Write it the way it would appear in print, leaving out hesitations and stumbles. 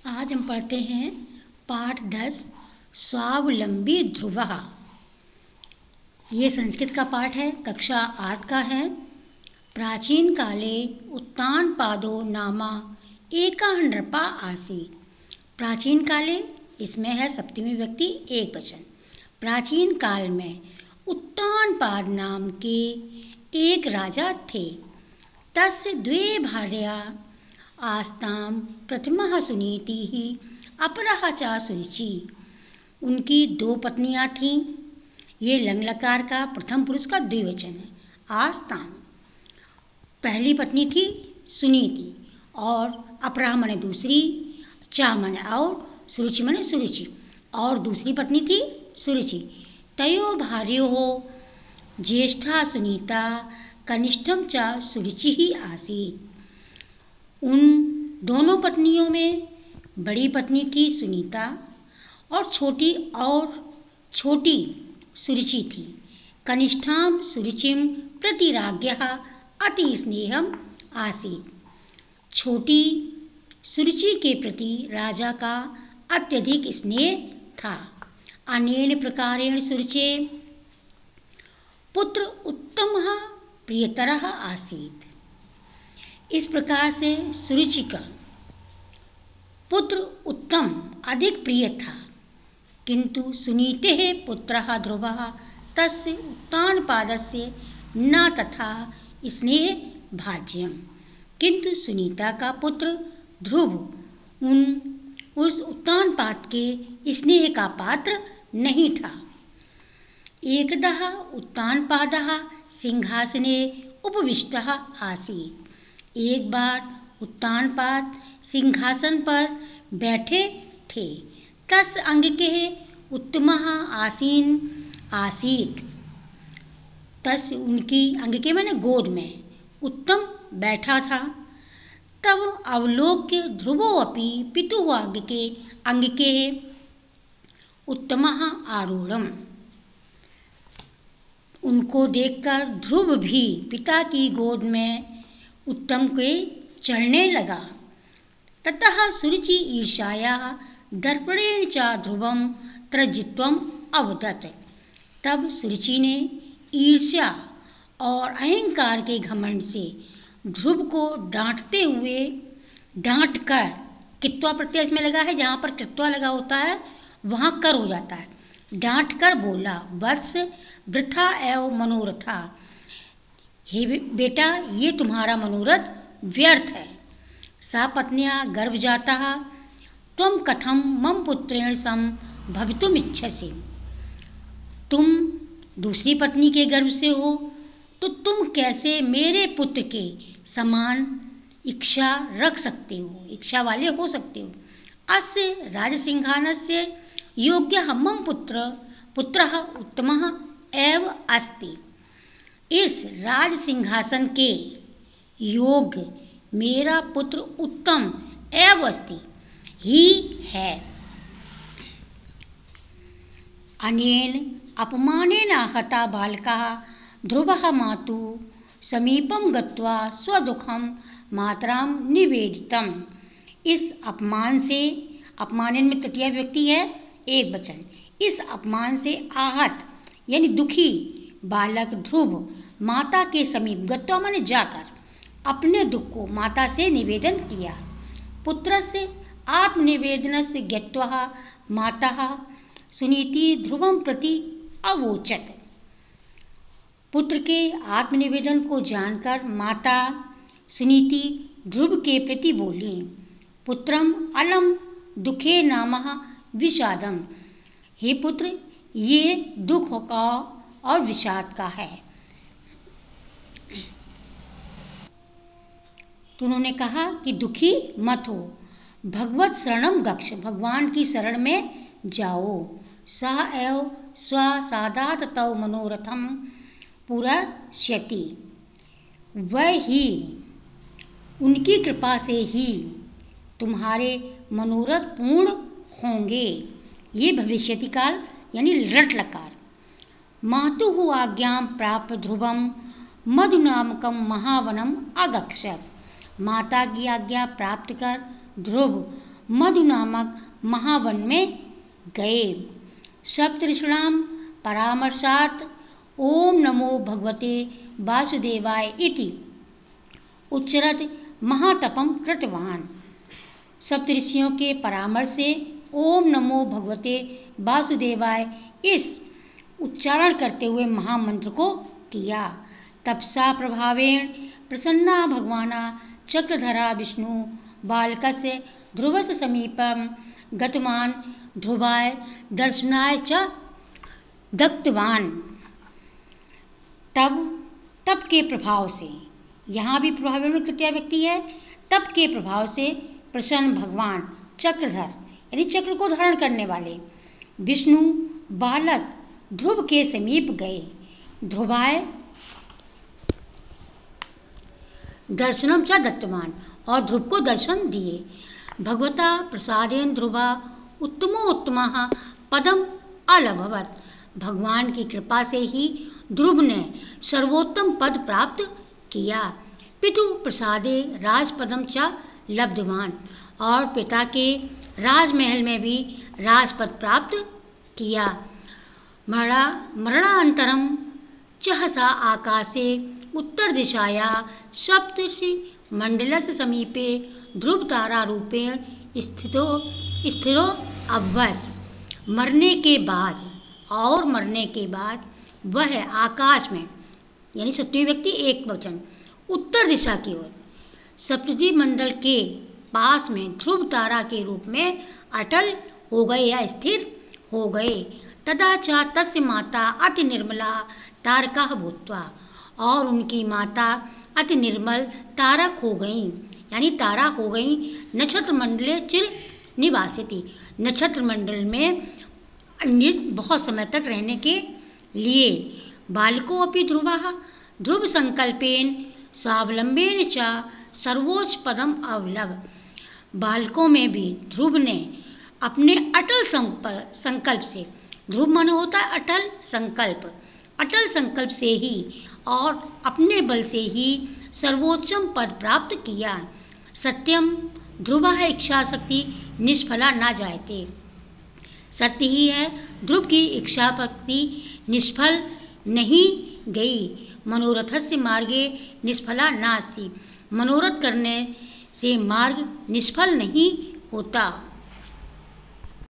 आज हम पढ़ते हैं पाठ 10 स्वावलंबी ध्रुवः। ये संस्कृत का पाठ है, कक्षा 8 का है। प्राचीन काले उत्तानपादो नामा एका नृपा आसीत्। प्राचीन काले इसमें है सप्तमी व्यक्ति एक वचन। प्राचीन काल में उत्तानपाद नाम के एक राजा थे। तस्य द्वे भार्या आस्ताम प्रथमः सुनीतिः अपरः च सुरुचि। उनकी दो पत्नियां थीं। ये लंग लकार का प्रथम पुरुष का द्विवचन है। आस्ताम पहली पत्नी थी सुनीति, और अपरा माने दूसरी, चा माने और, सुरुचि माने सुरुचि, और दूसरी पत्नी थी सुरुचि। तयो भार्यो ज्येष्ठा सुनीता कनिष्ठम च सुरुचि ही आसीत्। उन दोनों पत्नियों में बड़ी पत्नी थी सुनीता और छोटी सुरुचि थी। कनिष्ठाम सुरुचिम प्रति राज्ञः अति स्नेहम आसीत्। छोटी सुरुचि के प्रति राजा का अत्यधिक स्नेह था। अनेन प्रकारेण सुरुचे पुत्र उत्तमः प्रियतरः आसीत्। इस प्रकार से सुरुचि का पुत्र उत्तम अधिक प्रिय था, किंतु सुनीतेः पुत्रः ध्रुवः तस्य उत्तानपादस्य न तथा स्नेह भाज्यम्। किंतु सुनीता का पुत्र ध्रुव उस उत्तानपाद के स्नेह का पात्र नहीं था। एकदा उत्तानपादः सिंहासने उपविष्टः आसीत्। एक बार उत्तानपाद सिंहासन पर बैठे थे। तस् अंगिके उत्तमः आसीन आसीत्। तस् उनकी अंगिके माने गोद में उत्तम बैठा था। तब अवलोक्य ध्रुवो अपि पितुः अंगिके उत्तमः आरूढ़म्। उनको देखकर ध्रुव भी पिता की गोद में उत्तम के चढ़ने लगा। ततः सुरुचि ईर्ष्यायाः दर्पणेन च ध्रुवं तर्जित्वम् अवदत्। तब सुरुचि ने ईर्ष्या और अहंकार के घमंड से ध्रुव को डांटते हुए, डांटकर, कित्वा प्रत्यय इसमें लगा है, जहाँ पर कृत्वा लगा होता है वहाँ कर हो जाता है। डांटकर बोला, वत्स वृथा एव मनोरथा। हे बेटा, ये तुम्हारा मनोरथ व्यर्थ है। सा पत्न्या गर्भ जाता त्वं कथम मम पुत्रेण सम भवितुम इच्छसि। तुम दूसरी पत्नी के गर्भ से हो तो तुम कैसे मेरे पुत्र के समान इच्छा रख सकते हो, इच्छा वाले हो सकते हो। अस्य राजसिंहासनस्य योग्यः मम पुत्रः उत्तमः एव अस्ति। इस राज सिंहासन के योग्य मेरा पुत्र उत्तम एव अस्ति ही है। अनेन अपमानेन हता बालकः ध्रुवः मातुः समीपं गत्वा स्वदुःखं मातरां निवेदितम्। इस अपमान से, अपमानेन में तृतीया व्यक्ति है एक वचन। इस अपमान से आहत यानी दुखी बालक ध्रुव माता के समीप गत्वा माने जाकर अपने दुख को माता से निवेदन किया। पुत्रस्य आत्मनिवेदनस्य ज्ञात्वा माता सुनीति ध्रुवं प्रति अवोचत। पुत्र के आत्मनिवेदन को जानकर माता सुनीति ध्रुव के प्रति बोली, पुत्रम अलम दुखे नामः विषादम। हे पुत्र, ये दुख का और विषाद का है। तो उन्होंने कहा कि दुखी मत हो, भगवत शरणम गच्छ, भगवान की शरण में जाओ। सः एव स्वसादात् तव मनोरथम पूरयति। वह ही, उनकी कृपा से ही तुम्हारे मनोरथ पूर्ण होंगे। ये भविष्यति काल यानी रट लकार। मातुः आज्ञां प्राप्य ध्रुवं मधुनामकं महावनम अगच्छत्। माता की आज्ञा प्राप्त कर ध्रुव मधु नामक महावन में गए। सप्तऋषीणां परामर्शात् ओम नमो भगवते वासुदेवाय इति उच्चरत महातपम कृतवान। सप्तऋषियों के परामर्श से ओम नमो भगवते वासुदेवाय इस उच्चारण करते हुए महामंत्र को किया। तपसा प्रभावेण प्रसन्ना भगवाना चक्रधरा विष्णु बालकस्य ध्रुवस्य समीपम गतवान ध्रुवाय दर्शनाय च दत्तवान। तप के प्रभाव से, यहाँ भी प्रभाव तृतीया व्यक्ति है, तप के प्रभाव से प्रसन्न भगवान चक्रधर यानी चक्र को धारण करने वाले विष्णु बालक ध्रुव के समीप गए। ध्रुवाय दर्शनम च दत्तवान और ध्रुव को दर्शन दिए। भगवता प्रसादेन ध्रुवा उत्तमोत्तमः पदम अलभवत। भगवान की कृपा से ही ध्रुव ने सर्वोत्तम पद प्राप्त किया। पितु प्रसादे राजपदम च लब्धवान और पिता के राजमहल में भी राजपद प्राप्त किया। मरणांतरम चहसा आकाशे उत्तर दिशाया सप्तर्षि मंडलस्य समीपे ध्रुव तारा रूपेण स्थिरो अभवत। मरने के बाद वह आकाश में यानी सप्तमी व्यक्ति एक वचन उत्तर दिशा की ओर सप्तर्षि मंडल के पास में ध्रुव तारा के रूप में अटल हो गए या स्थिर हो गए। तदा च तस्य माता अति निर्मला तारका भूत्वा और उनकी माता अति निर्मल तारक हो गई यानी तारा हो गई। नक्षत्र मंडले चिर निवासिती नक्षत्र मंडल में बहुत समय तक रहने के लिए। बालको अपि ध्रुवः ध्रुव संकल्पेन स्वावलंबेन च सर्वोच्च पदम अवलभ। बालकों में भी ध्रुव ने अपने अटल संकल्प से, ध्रुव माने होता है अटल संकल्प से ही और अपने बल से ही सर्वोच्चम पद प्राप्त किया। सत्यम ध्रुवः इच्छा शक्ति निष्फला न जायते। सत्य ही है, ध्रुव की इच्छा शक्ति निष्फल नहीं गई। मनोरथस्य मार्गे निष्फला नास्ति। मनोरथ करने से मार्ग निष्फल नहीं होता।